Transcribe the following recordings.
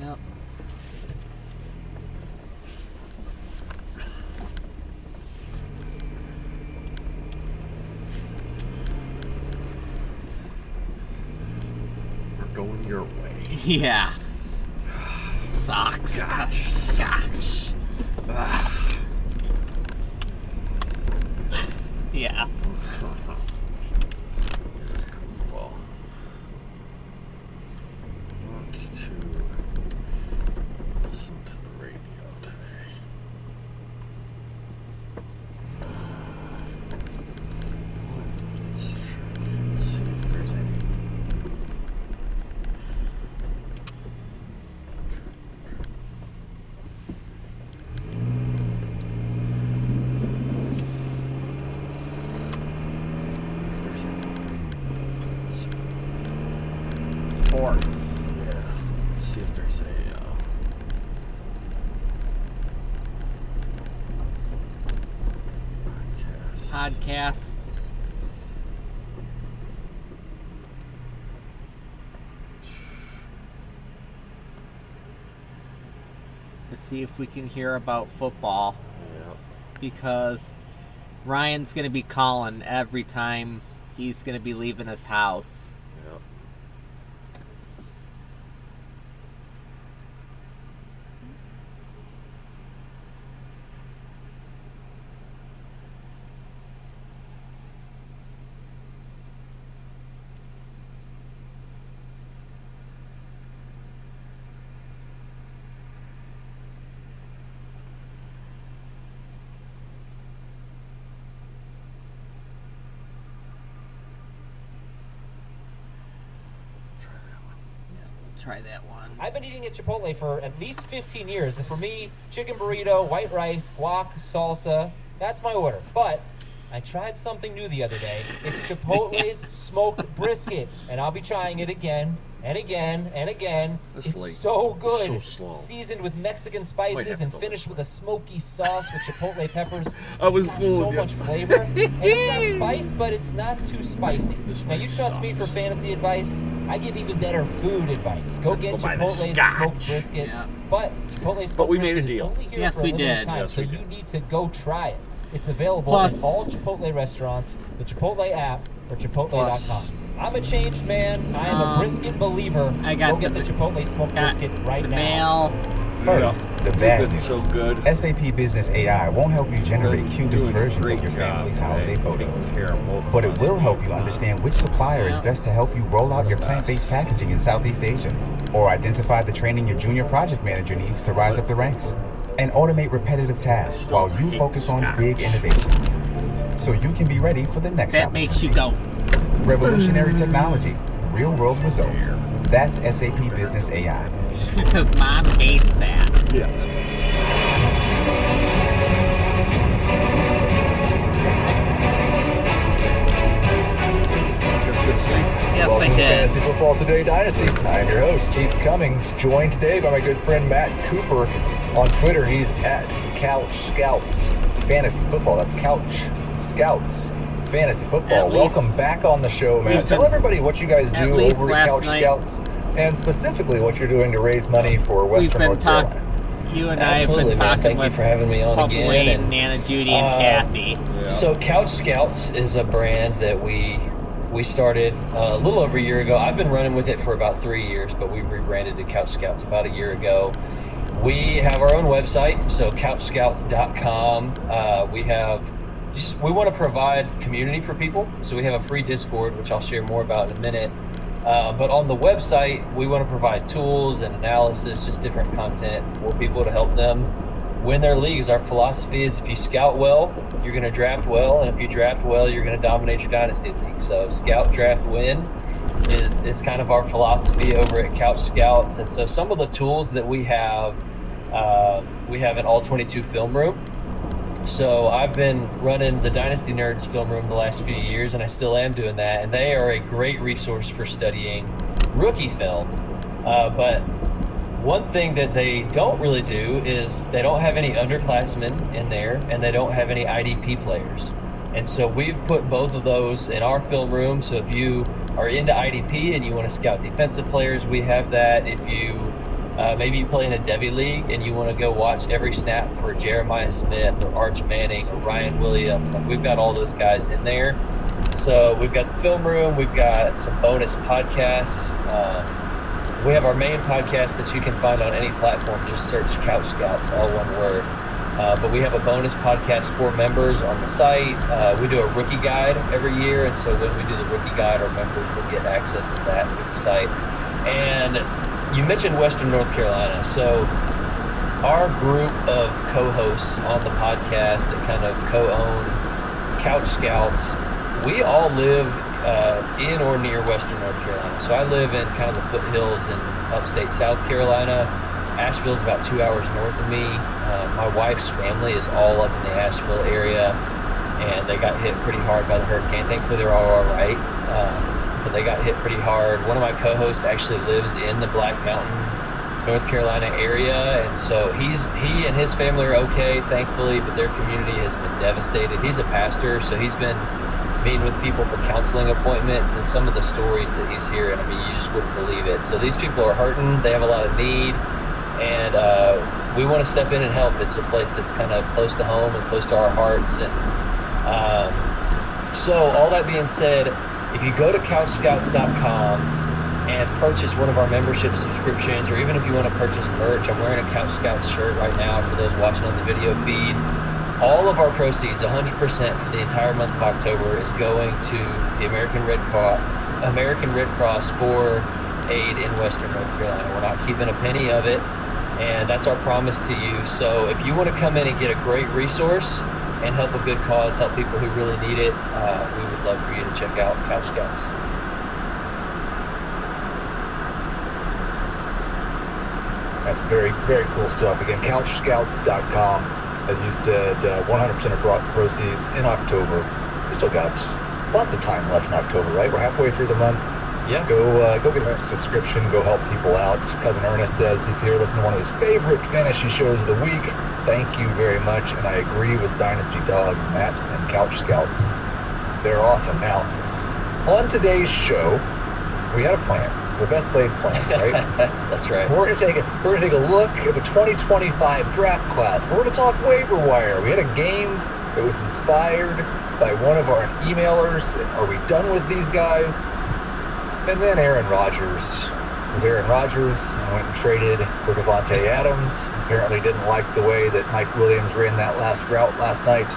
Yep. We're going your way. Yeah. Sucks. Gosh. Yeah. Comes the ball. Want to listen to the radio today. Let's see if there's any. Sports. Yeah. See if there's a Podcast. Let's see if we can hear about football, Yeah. because Ryan's going to be calling every time he's going to be leaving his house. Yeah. Try that one. I've been eating at Chipotle for at least 15 years, and for me, chicken burrito, white rice, guac, salsa, that's my order. But I tried something new the other day. It's Chipotle's smoked brisket, and I'll be trying it again and again and again. That's It's late. so good. It's so slow. Seasoned with Mexican Might spices have and to finished with a smoky sauce with Chipotle peppers. I was It's got fooling so you. much flavor. And it's not spice, but it's not too spicy. This Now, one you trust me for sucks. fantasy advice? I give even better food advice. Go Let's get go buy the Chipotle's scotch. smoked brisket. Yeah. But Chipotle's smoked But we made a brisket is deal. only here Yes, for a we limited did. time, Yes, so we you did. need to go try it. It's available Plus- in all Chipotle restaurants, the Chipotle app, or chipotle.com. I'm a changed man. I am a brisket believer. I got Go get the Chipotle smoked got brisket right the now. mail. First, Yeah. the You're bad good, news. so good. SAP Business AI won't help you generate You're cutest doing a versions great of your job family's today, holiday putting photos. care of both But of it us. will help you understand which supplier is Yeah. best to help you roll out your Best. plant-based packaging in Southeast Asia, or identify the training your junior project manager needs to rise up the ranks, and automate repetitive tasks still while you hate focus on scotch. big innovations, so you can be ready for the next That makes you go. revolutionary technology, real-world results. That's SAP Business AI. Because mom hates that. Yeah. Good sleep. Yes, Welcome I to did. Fantasy Football Today Dynasty. I'm your host, Keith Cummings, joined today by my good friend Matt Cooper. On Twitter, he's at Couch Scouts Fantasy Football. That's Couch Scouts Fantasy Football. At least- Welcome back on the show, Matt. We've Tell been- everybody what you guys at do least over at last Couch night- Scouts, and specifically what you're doing to raise money for We've Western been North talking. Carolina. You and I have been Absolutely, man. talking Thank you with for having me on Papa again. Wayne, And, Nana Judy, and Kathy. Yeah. So Couch Scouts is a brand that we started a little over a year ago. I've been running with it for about 3 years, but we rebranded to Couch Scouts about a year ago. We have our own website, so couchscouts.com. We want to provide community for people, so we have a free Discord, which I'll share more about in a minute. But on the website, we want to provide tools and analysis, just different content for people to help them win their leagues. Our philosophy is if you scout well, you're going to draft well, and if you draft well, you're going to dominate your dynasty league. So scout, draft, win is kind of our philosophy over at Couch Scouts. And so some of the tools that we have an all-22 film room. So I've been running the Dynasty Nerds film room the last few years, and I still am doing that. And they are a great resource for studying rookie film. But one thing that they don't really do is they don't have any underclassmen in there, and they don't have any IDP players. And so we've put both of those in our film room. So if you are into IDP and you want to scout defensive players, we have that. If you maybe you play in a Devy League and you want to go watch every snap for Jeremiah Smith or Arch Manning or Ryan Williams. Like, we've got all those guys in there. So we've got the film room. We've got some bonus podcasts. We have our main podcast that you can find on any platform. Just search Couch Scouts, all one word. But we have a bonus podcast for members on the site. We do a rookie guide every year, and so when we do the rookie guide, our members will get access to that through the site. And you mentioned Western North Carolina. So our group of co-hosts on the podcast that kind of co-own Couch Scouts, we all live in or near Western North Carolina. So I live in kind of the foothills in upstate South Carolina. Asheville's about 2 hours north of me. My wife's family is all up in the Asheville area, and they got hit pretty hard by the hurricane. Thankfully, they're all right, but they got hit pretty hard. One of my co-hosts actually lives in the Black Mountain, North Carolina area, and so he and his family are okay, thankfully, but their community has been devastated. He's a pastor, so he's been meeting with people for counseling appointments, and some of the stories that he's hearing, I mean, you just wouldn't believe it. So these people are hurting. They have a lot of need. And we want to step in and help. It's a place that's kind of close to home and close to our hearts. And so all that being said, if you go to couchscouts.com and purchase one of our membership subscriptions, or even if you want to purchase merch, I'm wearing a Couch Scouts shirt right now for those watching on the video feed. All of our proceeds, 100% for the entire month of October, is going to the American Red Cross for aid in Western North Carolina. We're not keeping a penny of it. And that's our promise to you. So if you want to come in and get a great resource and help a good cause, help people who really need it, we would love for you to check out Couch Scouts. That's very, very cool stuff. Again, couchscouts.com. As you said, 100% of proceeds in October. We still got lots of time left in October, right? We're halfway through the month. Yeah. Go get a subscription. Go help people out. Cousin Ernest says he's here listening to one of his favorite fantasy shows of the week. Thank you very much. And I agree with Dynasty Dogs, Matt, and Couch Scouts. They're awesome. Now, on today's show, we had a plan. The best laid plan, right? That's right. We're gonna take a look at the 2025 draft class. We're gonna talk waiver wire. We had a game that was inspired by one of our emailers. Are we done with these guys? And then Aaron Rodgers. It was Aaron Rodgers and went and traded for Davante Adams. Apparently didn't like the way that Mike Williams ran that last route last night.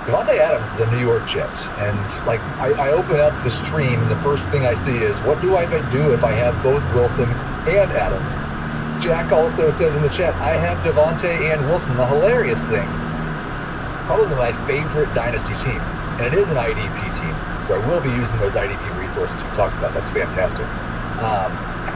Davante Adams is a New York Jet. And like I open up the stream and the first thing I see is, what do I do if I have both Wilson and Adams? Jack also says in the chat, I have Davante and Wilson. The hilarious thing, probably my favorite Dynasty team. And it is an IDP team. So I will be using those IDP resources we talked about. That's fantastic.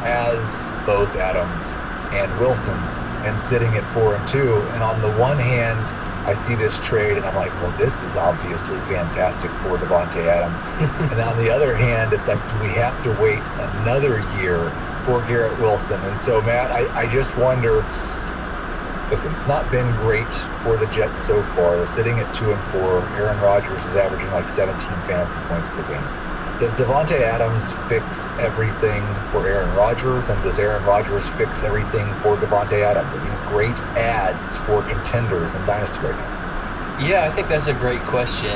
Has both Adams and Wilson and sitting at 4-2. And on the one hand, I see this trade and I'm like, well, this is obviously fantastic for Davante Adams. And on the other hand, it's like, do we have to wait another year for Garrett Wilson? And so, Matt, I just wonder, listen, it's not been great for the Jets so far. They're sitting at 2-4. Aaron Rodgers is averaging like 17 fantasy points per game. Does Davante Adams fix everything for Aaron Rodgers, and does Aaron Rodgers fix everything for Davante Adams? Are these great ads for contenders in Dynasty right now? Yeah, I think that's a great question.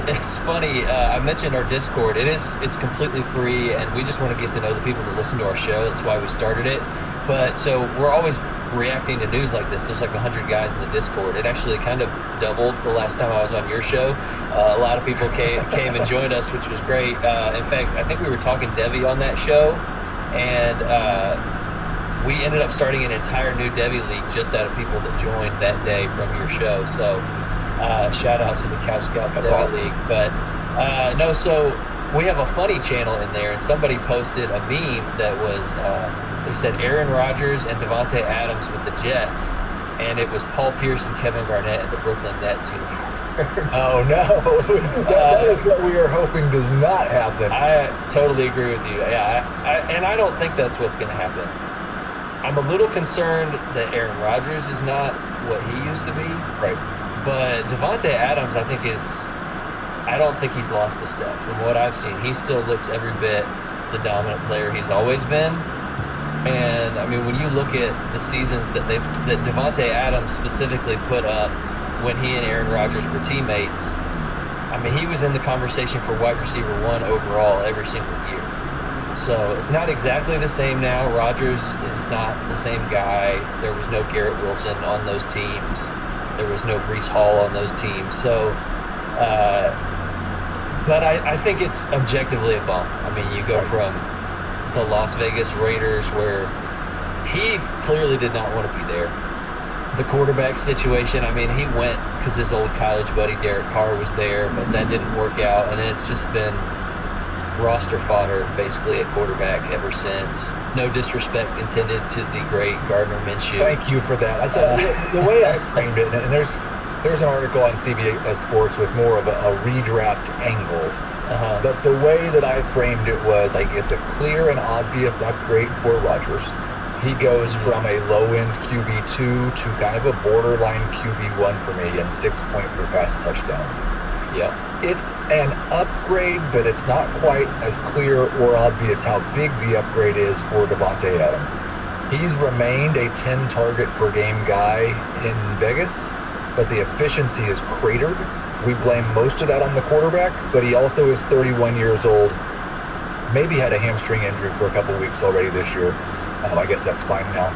It's funny. I mentioned our Discord. It's completely free, and we just want to get to know the people that listen to our show. That's why we started it. But so we're always reacting to news like this. There's like 100 guys in the Discord. It actually kind of doubled the last time I was on your show. A lot of people came and joined us, which was great. In fact, I think we were talking Devy on that show, and we ended up starting an entire new Devy League just out of people that joined that day from your show. So shout out to the Couch Scouts Devy awesome. League. But no, so we have a funny channel in there, and somebody posted a meme that was, they said Aaron Rodgers and Davante Adams with the Jets, and it was Paul Pierce and Kevin Garnett in the Brooklyn Nets uniforms. Oh no, that is what we are hoping does not happen. I totally agree with you. Yeah, and I don't think that's what's going to happen. I'm a little concerned that Aaron Rodgers is not what he used to be. Right. But Davante Adams, I don't think he's lost a step. From what I've seen, he still looks every bit the dominant player he's always been. And I mean, when you look at the seasons that Davante Adams specifically put up when he and Aaron Rodgers were teammates, I mean, he was in the conversation for wide receiver 1 overall every single year. So it's not exactly the same now. Rodgers is not the same guy. There was no Garrett Wilson on those teams. There was no Breece Hall on those teams. So, but I think it's objectively a bump. I mean, you go from the Las Vegas Raiders, where he clearly did not want to be there. The quarterback situation, I mean, he went because his old college buddy Derek Carr was there, but that didn't work out, and it's just been roster fodder basically at quarterback ever since. No disrespect intended to the great Gardner Minshew. Thank you for that. The way I framed it, and there's an article on CBS Sports with more of a redraft angle. But the way that I framed it was like it's a clear and obvious upgrade for Rodgers. He goes from a low-end QB2 to kind of a borderline QB1 for me and 6 point per pass touchdown. Yeah. It's an upgrade, but it's not quite as clear or obvious how big the upgrade is for Davante Adams. He's remained a 10 target per game guy in Vegas, but the efficiency is cratered. We blame most of that on the quarterback, but he also is 31 years old, maybe had a hamstring injury for a couple weeks already this year. I guess that's fine now.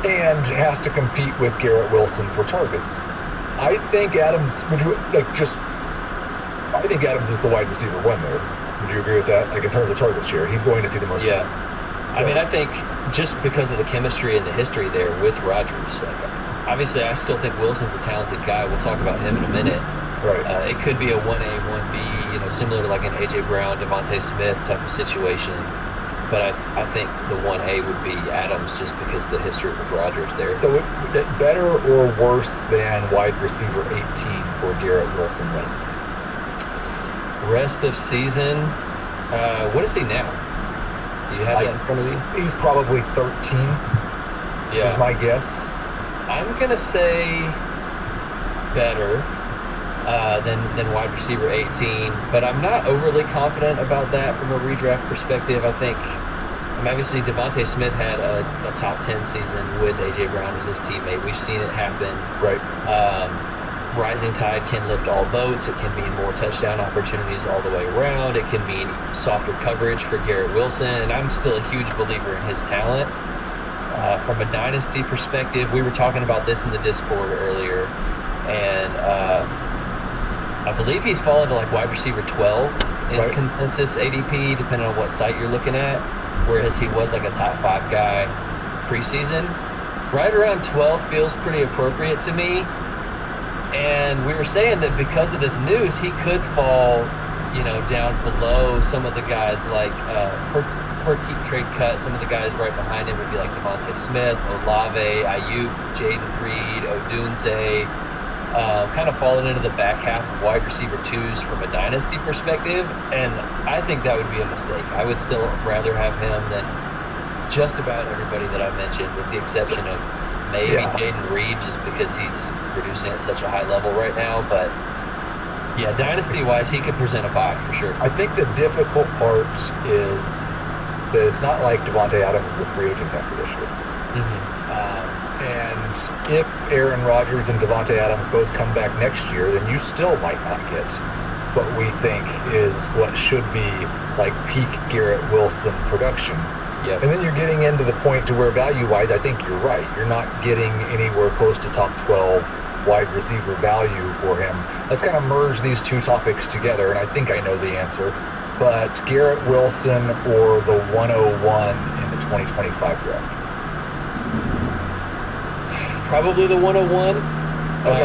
And has to compete with Garrett Wilson for targets. I think Adams I think Adams is the wide receiver 1 there. Would you agree with that? Like in terms of target share, he's going to see the most targets. So, I mean, I think just because of the chemistry and the history there with Rodgers, obviously I still think Wilson's a talented guy. We'll talk about him in a minute. Right. It could be a 1A, 1B, similar to like an A.J. Brown, Devontae Smith type of situation. But I think the 1A would be Adams just because of the history with Rodgers there. So better or worse than wide receiver 18 for Garrett Wilson rest of season? Rest of season, what is he now? Do you have that in front of you? He's probably 13 is my guess. I'm going to say better than wide receiver 18, but I'm not overly confident about that from a redraft perspective. I think, obviously Devontae Smith had a top 10 season with A.J. Brown as his teammate. We've seen it happen. Right. Rising tide can lift all boats. It can mean more touchdown opportunities all the way around. It can mean softer coverage for Garrett Wilson, and I'm still a huge believer in his talent. From a dynasty perspective, we were talking about this in the Discord earlier, and I believe he's fallen to like wide receiver 12 in consensus ADP, depending on what site you're looking at, whereas he was like a top 5 guy preseason. Right around 12 feels pretty appropriate to me. And we were saying that because of this news, he could fall, down below some of the guys like per keep trade cut. Some of the guys right behind him would be like Devontae Smith, Olave, Ayuk, Jaden Reed, Odunze, kind of falling into the back half of wide receiver 2s from a dynasty perspective. And I think that would be a mistake. I would still rather have him than just about everybody that I mentioned, with the exception of maybe Jaden Reed, just because he's producing at such a high level right now. But yeah, dynasty-wise, he could present a buy for sure. I think the difficult part is that it's not like Davante Adams is a free agent after this year. And if Aaron Rodgers and Davante Adams both come back next year, then you still might not get what we think is what should be like peak Garrett Wilson production. Yep. And then you're getting into the point to where value-wise, I think you're right. You're not getting anywhere close to top 12 wide receiver value for him. Let's kind of merge these two topics together, and I think I know the answer. But Garrett Wilson or the 101 in the 2025 draft? Probably the 101. Okay.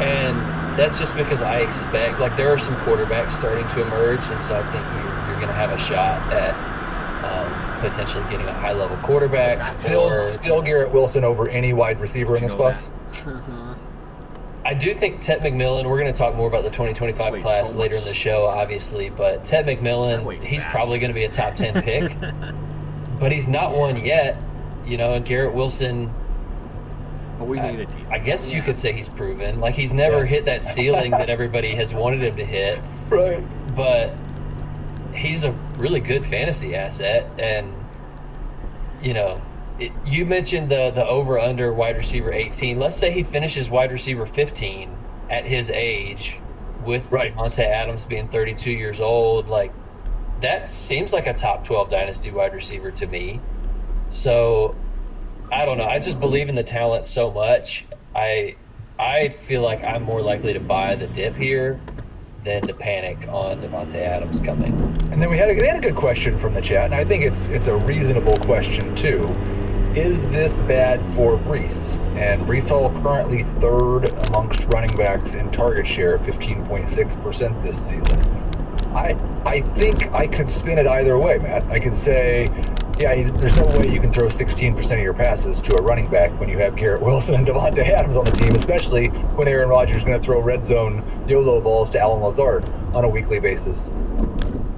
And that's just because I expect, like, there are some quarterbacks starting to emerge, and so I think you're going to have a shot at potentially getting a high-level quarterback. Still Garrett Wilson over any wide receiver in this class? I do think Ted McMillan, we're going to talk more about the 2025 class later in the show, obviously, but Ted McMillan, he's probably going to be a top 10 pick, but he's not one yet, and Garrett Wilson, I guess you could say he's proven. Like, he's never hit that ceiling that everybody has wanted him to hit. Right. But he's a really good fantasy asset, and You mentioned the over-under wide receiver 18. Let's say he finishes wide receiver 15 at his age, with Davante Adams being 32 years old. Like, that seems like a top 12 dynasty wide receiver to me. So, I don't know. I just believe in the talent so much. I feel like I'm more likely to buy the dip here than to panic on Davante Adams coming. And then we had a good question from the chat, and I think it's a reasonable question too. Is this bad for Breece? And Breece Hall currently third amongst running backs in target share, 15.6% this season. I think I could spin it either way, Matt. I could say, yeah, there's no way you can throw 16% of your passes to a running back when you have Garrett Wilson and Davante Adams on the team, especially when Aaron Rodgers is going to throw red zone YOLO balls to Alan Lazard on a weekly basis.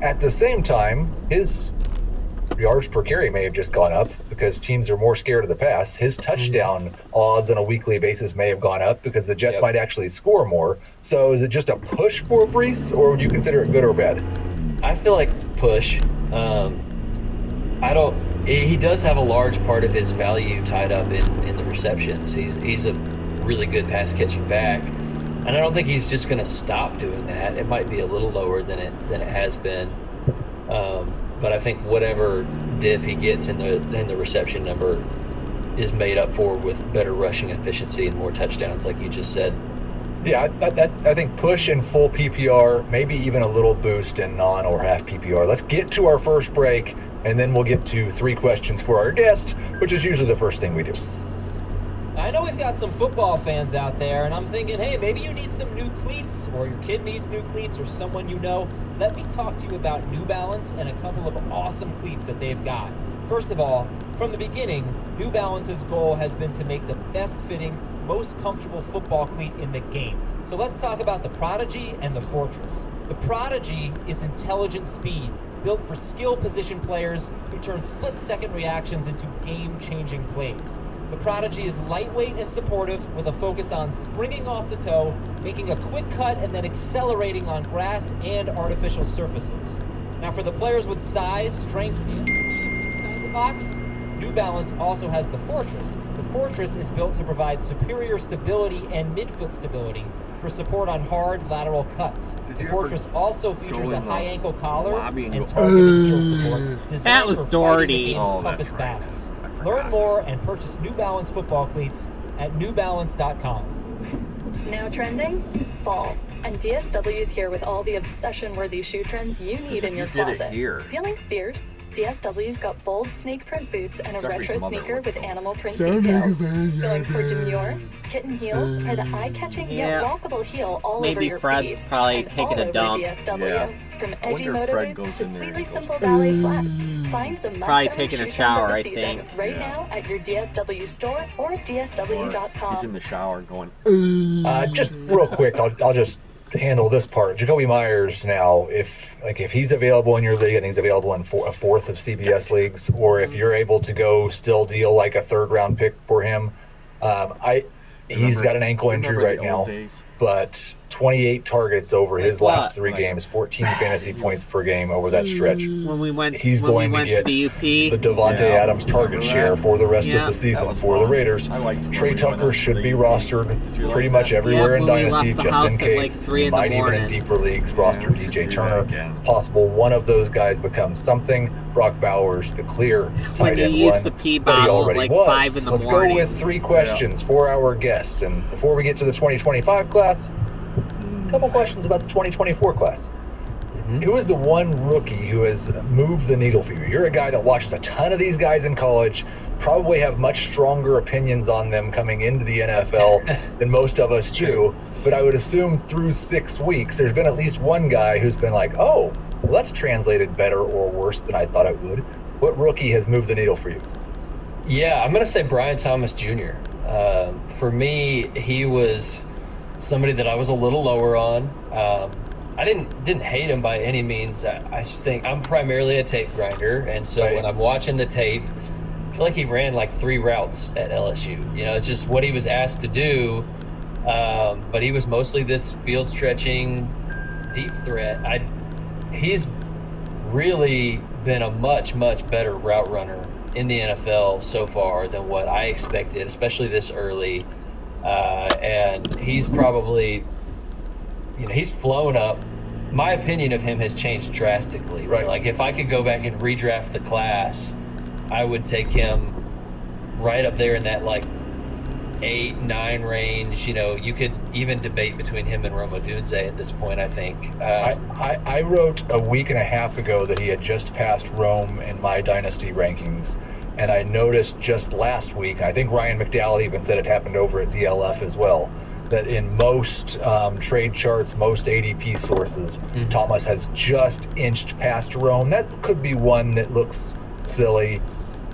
At the same time, his yards per carry may have just gone up because teams are more scared of the pass. His touchdown odds on a weekly basis may have gone up because the Jets might actually score more. So is it just a push for Breece, or would you consider it good or bad? I feel like push. He does have a large part of his value tied up in the receptions. He's a really good pass catching back, and I don't think he's just going to stop doing that. It might be a little lower than it has been. But I think whatever dip he gets in the reception number is made up for with better rushing efficiency and more touchdowns, like you just said. Yeah, I think push in full PPR, maybe even a little boost in non or half PPR. Let's get to our first break, and then we'll get to 3 questions for our guest, which is usually the first thing we do. I know we've got some football fans out there, and I'm thinking, hey, maybe you need some new cleats, or your kid needs new cleats, or someone you know. Let me talk to you about New Balance and a couple of awesome cleats that they've got. First of all, from the beginning, New Balance's goal has been to make the best fitting, most comfortable football cleat in the game. So let's talk about the Prodigy and the Fortress. The Prodigy is intelligent speed, built for skill position players who turn split-second reactions into game-changing plays. The Prodigy is lightweight and supportive with a focus on springing off the toe, making a quick cut, and then accelerating on grass and artificial surfaces. Now for the players with size, strength, and speed inside the box, New Balance also has the Fortress. The Fortress is built to provide superior stability and midfoot stability for support on hard lateral cuts. The Fortress also features a high ankle collar and targeted heel support designed That was for Doherty. fighting the game's toughest battles. Learn more and purchase New Balance football cleats at newbalance.com. Now trending? Fall. And DSW is here with all the obsession-worthy shoe trends you need in your closet. Feeling fierce? DSW's got bold snake print boots and a retro sneaker with animal print details. Feeling for demure? Kitten heels are the eye-catching yet walkable heel all over your Fred's feet. probably and taking all a dump. over DSW. Yeah. From I edgy wonder if moto Fred boots goes to in there sweetly and goes, simple ballet flats. Find the Probably must-own taking a shoe shower, trends of the I think. season right now at your DSW store or DSW.com. He's in the shower going, Just real quick, I'll just handle this part. Jacoby Myers now, if he's available in your league and he's available in a fourth of CBS leagues, or if you're able to go still deal like a 3rd round pick for him, he's got an ankle injury right now, but 28 targets over his last 3 games, 14 fantasy points per game over that stretch. When we went, He's when going we to went get to the UP, the Davante Adams target share for the rest of the season for the Raiders. Trey Tucker should be rostered pretty much everywhere in when we Dynasty, left the just house in at, like, case. 3 You in the might even in morning. deeper leagues roster DJ Turner. It's possible one of those guys becomes something. Brock Bowers, the clear tight you end use one, the pee that he bottle at, already like, was. 5 in the Let's morning. go with 3 questions for our guests. And before we get to the 2025 class, a couple questions about the 2024 class. Who is the one rookie who has moved the needle for you? You're a guy that watched a ton of these guys in college, probably have much stronger opinions on them coming into the NFL than most of us do. But I would assume through 6 weeks, there's been at least one guy who's been like, oh, well, that's translated better or worse than I thought it would. What rookie has moved the needle for you? Yeah, I'm going to say Brian Thomas Jr. For me, he was somebody that I was a little lower on. I didn't hate him by any means. I just think I'm primarily a tape grinder, and so when I'm watching the tape, I feel like he ran like 3 routes at LSU. You know, it's just what he was asked to do. But he was mostly this field stretching, deep threat. He's really been a much better route runner in the NFL so far than what I expected, especially this early. And he's probably, he's flown up. My opinion of him has changed drastically. Right. Like, if I could go back and redraft the class, I would take him right up there in that, like, 8-9 range. You could even debate between him and Rome Odunze at this point, I think. I wrote a week and a half ago that he had just passed Rome in my dynasty rankings, and I noticed just last week, I think Ryan McDowell even said it happened over at DLF as well, that in most trade charts, most ADP sources, Thomas has just inched past Rome. That could be one that looks silly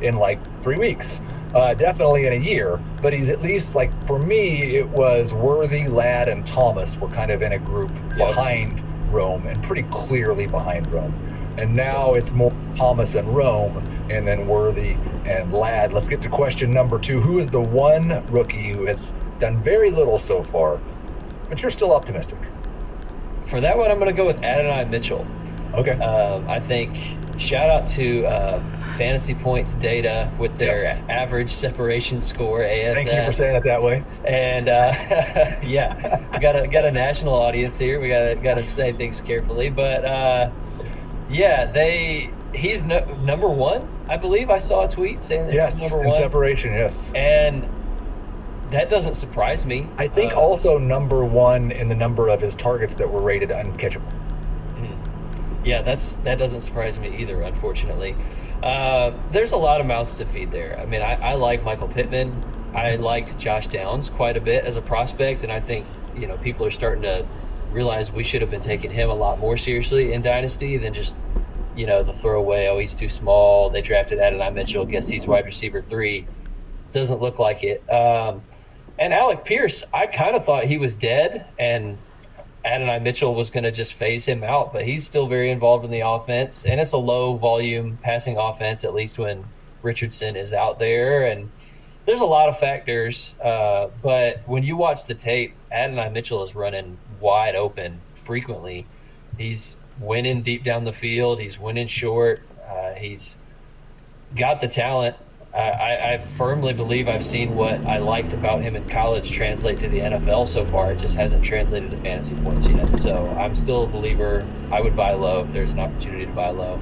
in like 3 weeks. Definitely in a year, but he's at least, like, for me, it was Worthy, Ladd, and Thomas were kind of in a group behind Rome, and pretty clearly behind Rome. And now it's more Thomas and Rome, and then Worthy and Ladd. Let's get to question number 2. Who is the one rookie who has done very little so far, but you're still optimistic? For that one, I'm going to go with Adonai Mitchell. Okay. I think shout out to Fantasy Points data with their average separation score, ASS. Thank you for saying it that way. And we got a national audience here. We gotta say things carefully, but he's number 1. I believe I saw a tweet saying that he's number 1 in separation. Yes, and that doesn't surprise me. I think also number 1 in the number of his targets that were rated uncatchable. Yeah, that doesn't surprise me either, unfortunately. There's a lot of mouths to feed there. I mean, I like Michael Pittman. I liked Josh Downs quite a bit as a prospect, and I think, people are starting to realize we should have been taking him a lot more seriously in Dynasty than just, the throwaway, oh, he's too small. They drafted Adonai Mitchell. Guess he's wide receiver 3. Doesn't look like it. And Alec Pierce, I kind of thought he was dead, and Adonai Mitchell was going to just phase him out, but he's still very involved in the offense, and it's a low-volume passing offense, at least when Richardson is out there, and there's a lot of factors, but when you watch the tape, Adonai Mitchell is running wide open frequently. He's winning deep down the field. He's winning short. He's got the talent. I firmly believe I've seen what I liked about him in college translate to the NFL so far. It just hasn't translated to Fantasy Points yet. So I'm still a believer. I would buy low if there's an opportunity to buy low.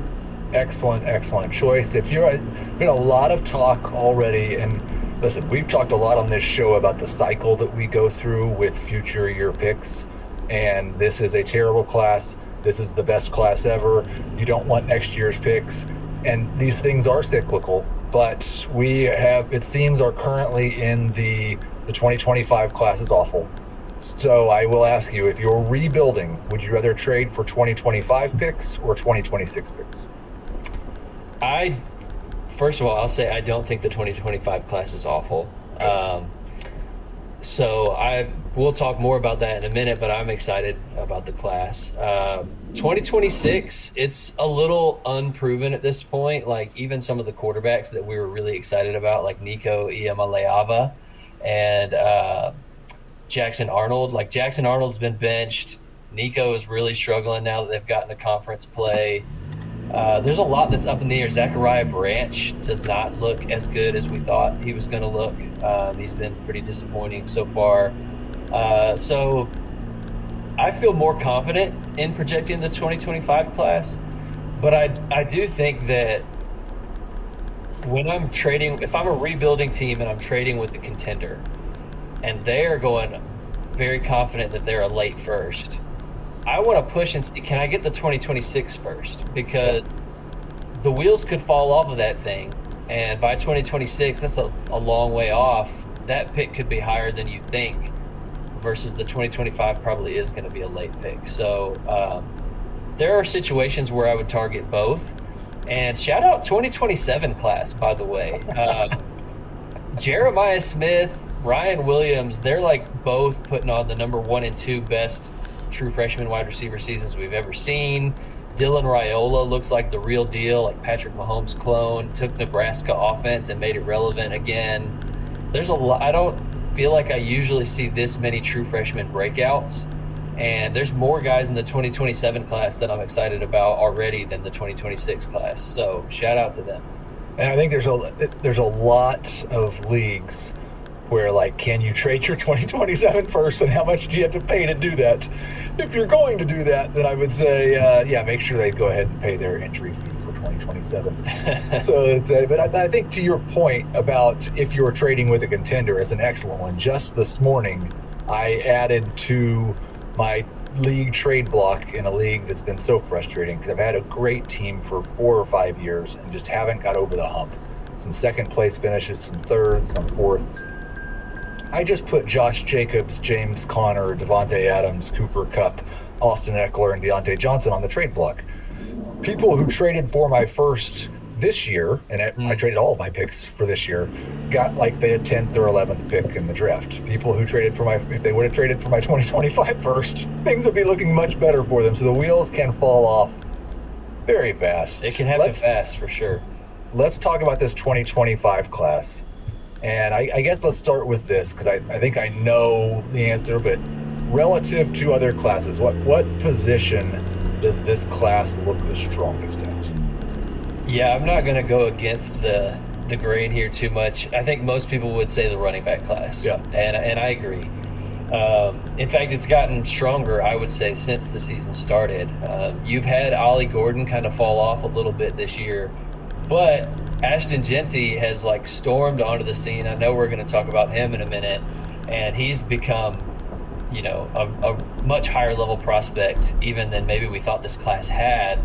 Excellent choice. If you're been a lot of talk already, and listen, we've talked a lot on this show about the cycle that we go through with future year picks, and this is a terrible class. This is the best class ever. You don't want next year's picks, and these things are cyclical. But we have, it seems, are currently in the 2025 class is awful. So I will ask you, if you're rebuilding, would you rather trade for 2025 picks or 2026 picks? First of all, I'll say I don't think the 2025 class is awful. So we'll talk more about that in a minute, but I'm excited about the class. 2026, it's a little unproven at this point. Like, even some of the quarterbacks that we were really excited about, like Nico Iamaleava and Jackson Arnold. Like, Jackson Arnold's been benched. Nico is really struggling now that they've gotten to conference play. There's a lot that's up in the air. Zachariah Branch does not look as good as we thought he was going to look. He's been pretty disappointing so far. So I feel more confident in projecting the 2025 class, but I do think that when I'm trading, if I'm a rebuilding team and I'm trading with a contender, and they're going very confident that they're a late first, I want to push and see, can I get the 2026 first? Because the wheels could fall off of that thing, and by 2026, that's a long way off. That pick could be higher than you think, versus the 2025 probably is going to be a late pick. So there are situations where I would target both. And shout out 2027 class, by the way. Jeremiah Smith, Ryan Williams, they're like both putting on the number 1 and 2 best true freshman wide receiver seasons we've ever seen. Dylan Raiola looks like the real deal, like Patrick Mahomes' clone, took Nebraska offense and made it relevant again. There's a lot. I don't feel like I usually see this many true freshman breakouts, and there's more guys in the 2027 class that I'm excited about already than the 2026 class. So shout out to them. And I think there's a lot of leagues where, like, can you trade your 2027 first, and how much do you have to pay to do that? If you're going to do that, then I would say, yeah, make sure they go ahead and pay their entry fee for 2027. So, but I think to your point about if you're trading with a contender, it's an excellent one. Just this morning, I added to my league trade block in a league that's been so frustrating because I've had a great team for 4 or 5 years and just haven't got over the hump. Some second place finishes, some thirds, some fourths. I just put Josh Jacobs, James Conner, Devontae Adams, Cooper Kupp, Austin Eckler, and Deontay Johnson on the trade block. People who traded for my first this year, and I traded all of my picks for this year, got like the 10th or 11th pick in the draft. People who traded for if they would have traded for my 2025 first, things would be looking much better for them. So the wheels can fall off very fast. It can happen fast, for sure. Let's talk about this 2025 class. And I guess let's start with this, because I think I know the answer, but relative to other classes, what position does this class look the strongest at? Yeah, I'm not going to go against the grain here too much. I think most people would say the running back class. Yeah. And I agree. In fact, it's gotten stronger, I would say, since the season started. You've had Ollie Gordon kind of fall off a little bit this year, but Ashton Jeanty has like stormed onto the scene. I know we're going to talk about him in a minute, and he's become, you know, a much higher level prospect even than maybe we thought this class had.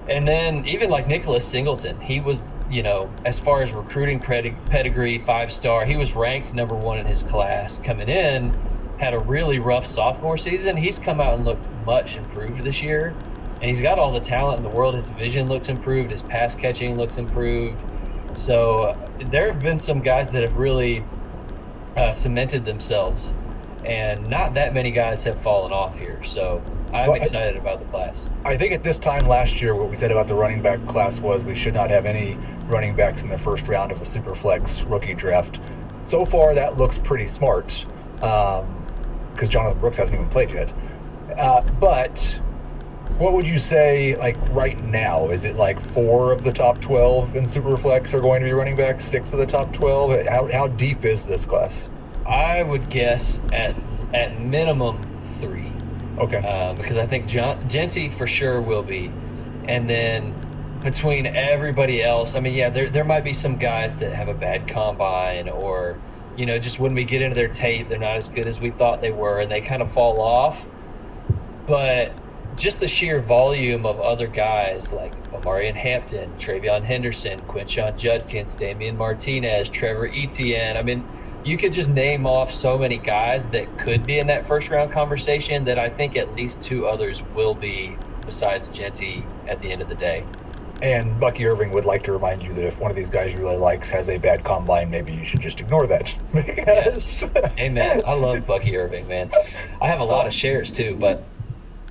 And then even like Nicholas Singleton, he was, you know, as far as recruiting pedigree, 5-star, he was ranked number 1 in his class coming in, had a really rough sophomore season. He's come out and looked much improved this year. And he's got all the talent in the world. His vision looks improved. His pass catching looks improved. So there have been some guys that have really cemented themselves. And not that many guys have fallen off here. So I'm excited about the class. I think at this time last year, what we said about the running back class was we should not have any running backs in the first round of the Superflex rookie draft. So far, that looks pretty smart because Jonathan Brooks hasn't even played yet. But what would you say, like, right now? Is it like 4 of the top 12 in Superflex are going to be running backs, 6 of the top 12? How deep is this class? I would guess at minimum 3. Okay. Because I think Jeanty for sure will be. And then between everybody else, I mean, yeah, there might be some guys that have a bad combine, or, you know, just when we get into their tape, they're not as good as we thought they were, and they kind of fall off. But just the sheer volume of other guys like Omarion Hampton, Travion Henderson, Quinshon Judkins, Damian Martinez, Trevor Etienne. I mean, you could just name off so many guys that could be in that first round conversation that I think at least 2 others will be besides Jeanty at the end of the day. And Bucky Irving would like to remind you that if one of these guys you really likes has a bad combine, maybe you should just ignore that. Because... Amen. I love Bucky Irving, man. I have a lot of shares too, but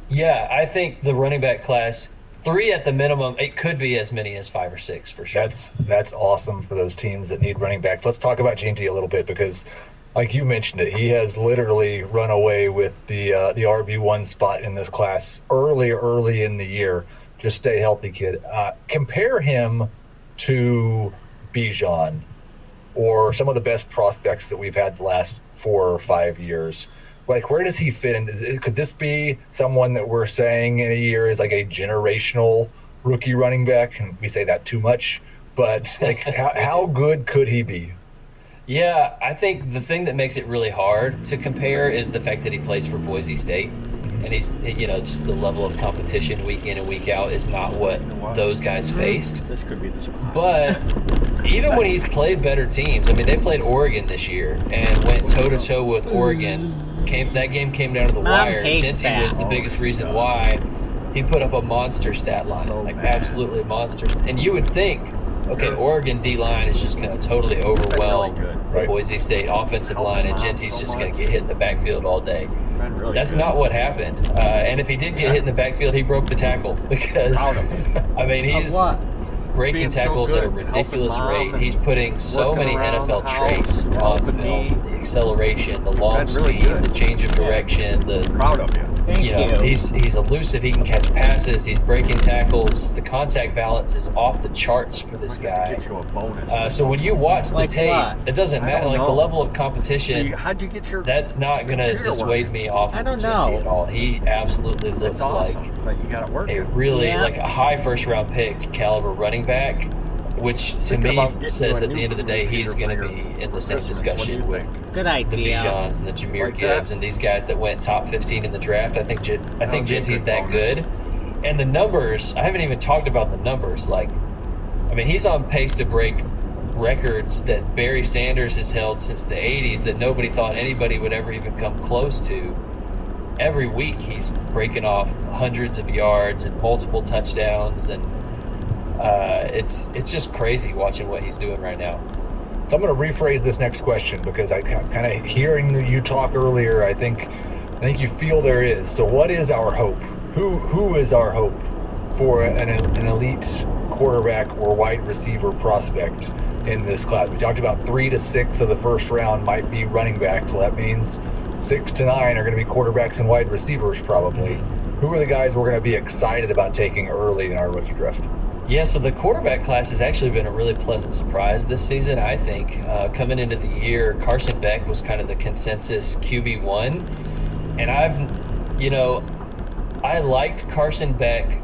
yeah, I think the running back class, 3 at the minimum. It could be as many as 5 or 6 for sure. That's awesome for those teams that need running backs. Let's talk about Jeanty a little bit because, like you mentioned it, he has literally run away with the RB1 spot in this class early in the year. Just stay healthy, kid. Compare him to Bijan or some of the best prospects that we've had the last 4 or 5 years. Like, where does he fit in? Could this be someone that we're saying in a year is like a generational rookie running back? And we say that too much, but like, how good could he be? Yeah, I think the thing that makes it really hard to compare is the fact that he plays for Boise State. And he's, you know, just the level of competition week in and week out is not what those guys faced. This could be the spot. But even when he's played better teams, I mean, they played Oregon this year and went toe-to-toe with Oregon. That game came down to the wire. Jeanty was the biggest reason why. He put up a monster stat line, absolutely a monster. And you would think, okay, Oregon D-line is just going to totally overwhelm Boise State offensive line, and Jeanty's just going to get hit in the backfield all day. That's not what happened. And if he did get hit in the backfield, he broke the tackle because, I mean, he's breaking tackles at a ridiculous rate. He's putting so many NFL traits on film: the acceleration, the long speed, the change of direction, the Thank you know, he's elusive. He can catch passes. He's breaking tackles. The contact balance is off the charts for this guy. Get you a bonus. So when you watch the Like tape, what? it doesn't matter. Like the level of competition. See, how'd you get your? That's not gonna computer dissuade working? me off I of don't Genty know. at all. He absolutely looks That's awesome. like But you got it working. a really Yeah. like a high first round pick caliber running back, which to Thinking me about getting says you a at new the end of the day he's computer going to for your- be in the for same Christmas. What do discussion you with think? Good the idea. Bijans and the Jameer Like Gibbs that? and these guys that went top 15 in the draft. I think That would be a Genty's good that bonus. good. And the numbers, I haven't even talked about the numbers. Like, I mean, he's on pace to break records that Barry Sanders has held since the 80s that nobody thought anybody would ever even come close to. Every week he's breaking off hundreds of yards and multiple touchdowns, and it's just crazy watching what he's doing right now. So I'm going to rephrase this next question because I kind of hearing you talk earlier, I think you feel there is. So what is our hope? Who is our hope for an elite quarterback or wide receiver prospect in this class? We talked about 3 to 6 of the first round might be running backs. Well, that means 6 to 9 are going to be quarterbacks and wide receivers probably. Who are the guys we're going to be excited about taking early in our rookie draft? Yeah, so the quarterback class has actually been a really pleasant surprise this season, I think. Coming into the year, Carson Beck was kind of the consensus QB1. And I liked Carson Beck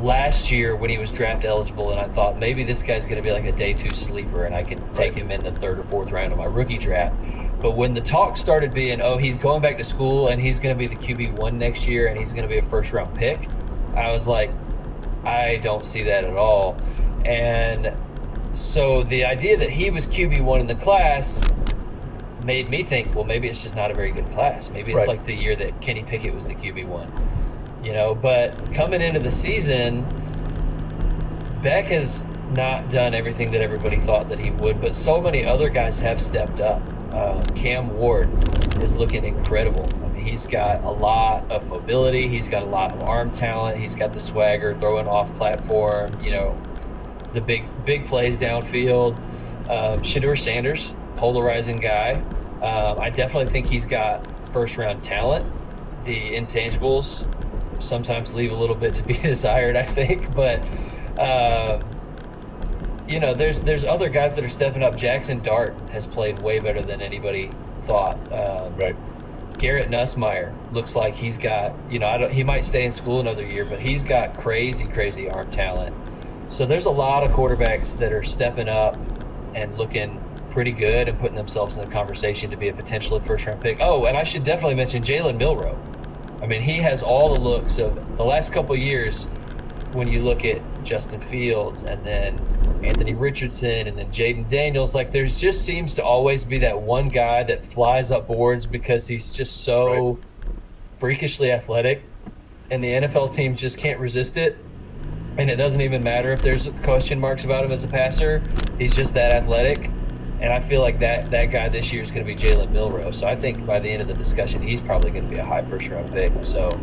last year when he was draft eligible, and I thought maybe this guy's going to be like a day 2 sleeper and I can take him in the 3rd or 4th round of my rookie draft. But when the talk started being, he's going back to school and he's going to be the QB1 next year and he's going to be a first round pick, I was like, I don't see that at all. And so the idea that he was QB1 in the class made me think, well, maybe it's just not a very good class. Maybe it's like the year that Kenny Pickett was the QB1. But coming into the season, Beck has not done everything that everybody thought that he would, but so many other guys have stepped up. Cam Ward is looking incredible. I mean, he's got a lot of mobility. He's got a lot of arm talent. He's got the swagger, throwing off platform, the big plays downfield. Shedeur Sanders, polarizing guy. I definitely think he's got first round talent. The intangibles sometimes leave a little bit to be desired, I think, but there's other guys that are stepping up. Jackson Dart has played way better than anybody thought. Garrett Nussmeier looks like he's got, he might stay in school another year, but he's got crazy arm talent. So there's a lot of quarterbacks that are stepping up and looking pretty good and putting themselves in the conversation to be a potentially first-round pick. Oh, and I should definitely mention Jalen Milroe. I mean, he has all the looks of the last couple of years when you look at Justin Fields and then Anthony Richardson and then Jaden Daniels. Like, there just seems to always be that one guy that flies up boards because he's just so freakishly athletic, and the NFL teams just can't resist it. And it doesn't even matter if there's question marks about him as a passer. He's just that athletic. And I feel like that guy this year is going to be Jalen Milroe. So I think by the end of the discussion, he's probably going to be a high first-round pick. So,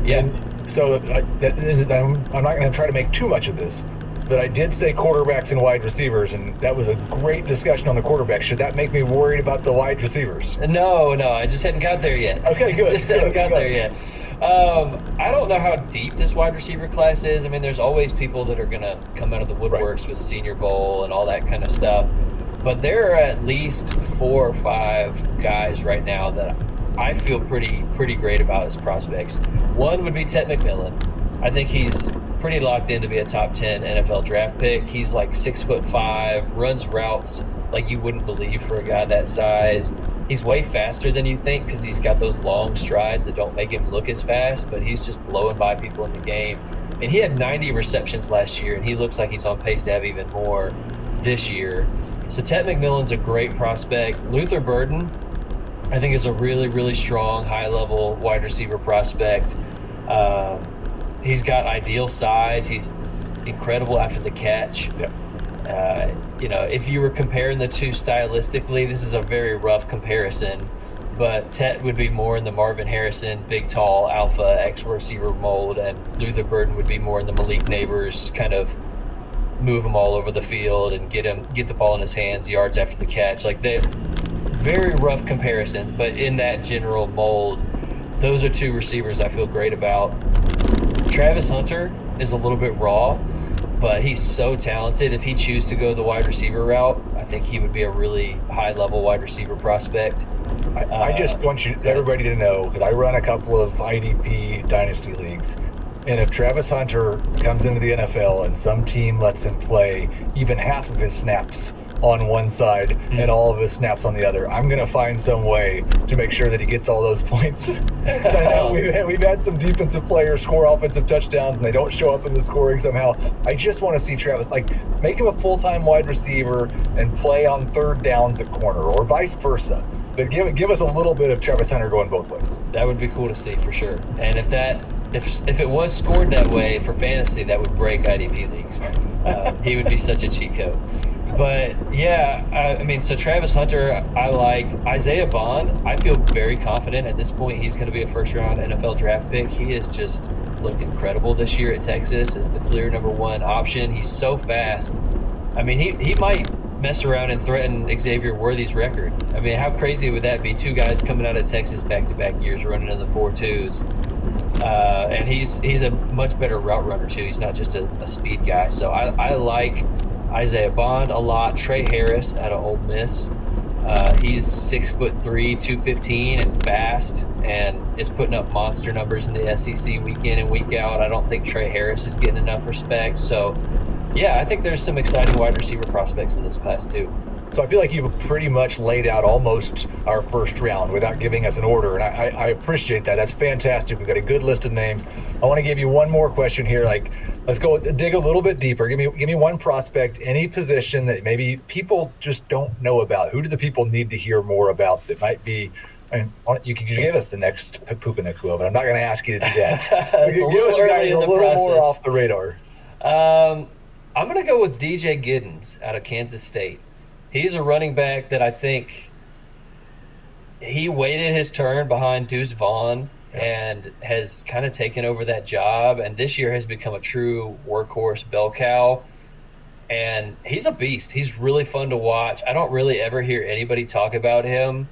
yeah. And so I'm not going to try to make too much of this, but I did say quarterbacks and wide receivers, and that was a great discussion on the quarterback. Should that make me worried about the wide receivers? No, I just hadn't got there yet. Okay, good. Just hadn't got there yet. I don't know how deep this wide receiver class is. I mean, there's always people that are going to come out of the woodworks with Senior Bowl and all that kind of stuff. But there are at least 4 or 5 guys right now that I feel pretty great about as prospects. One would be Ted McMillan. I think he's pretty locked in to be a top 10 NFL draft pick. He's like 6'5", runs routes like you wouldn't believe for a guy that size. He's way faster than you think because he's got those long strides that don't make him look as fast, but he's just blowing by people in the game. And he had 90 receptions last year, and he looks like he's on pace to have even more this year. So Ted McMillan's a great prospect. Luther Burden, I think, is a really strong, high-level wide receiver prospect. He's got ideal size. He's incredible after the catch. Yep. If you were comparing the two stylistically, this is a very rough comparison, but Tet would be more in the Marvin Harrison, big, tall, alpha, X-receiver mold, and Luther Burden would be more in the Malik Neighbors, kind of move him all over the field and get the ball in his hands, yards after the catch. Like, they very rough comparisons, but in that general mold, those are two receivers I feel great about. Travis Hunter is a little bit raw, but he's so talented. If he chooses to go the wide receiver route, I think he would be a really high-level wide receiver prospect. I just want everybody to know, because I run a couple of IDP dynasty leagues, and if Travis Hunter comes into the NFL and some team lets him play even half of his snaps on one side and all of his snaps on the other, I'm going to find some way to make sure that he gets all those points. I know we've had some defensive players score offensive touchdowns and they don't show up in the scoring somehow. I just want to see Travis, make him a full-time wide receiver and play on third downs at corner, or vice versa. But give us a little bit of Travis Hunter going both ways. That would be cool to see for sure. And if it was scored that way for fantasy, that would break IDP leagues. He would be such a cheat code. But yeah, so Travis Hunter, I like. Isaiah Bond, I feel very confident at this point he's going to be a first-round NFL draft pick. He has just looked incredible this year at Texas as the clear number one option. He's so fast. He might mess around and threaten Xavier Worthy's record. How crazy would that be? Two guys coming out of Texas back-to-back years running in the 4.2s. And he's a much better route runner too. He's not just a speed guy. So I like Isaiah Bond a lot. Trey Harris out of Ole Miss. He's 6'3", 215 and fast, and is putting up monster numbers in the SEC week in and week out. I don't think Trey Harris is getting enough respect. So yeah, I think there's some exciting wide receiver prospects in this class too. So I feel like you've pretty much laid out almost our first round without giving us an order, and I appreciate that. That's fantastic. We've got a good list of names. I want to give you one more question here. Let's go dig a little bit deeper. Give me one prospect, any position that maybe people just don't know about. Who do the people need to hear more about that might be? You can give us the next Puka Nacua, but I'm not going to ask you to do that. It's a little early in the process. More off the radar. I'm going to go with DJ Giddens out of Kansas State. He's a running back that I think he waited his turn behind Deuce Vaughn and has kind of taken over that job, and this year has become a true workhorse bell cow. And he's a beast. He's really fun to watch. I don't really ever hear anybody talk about him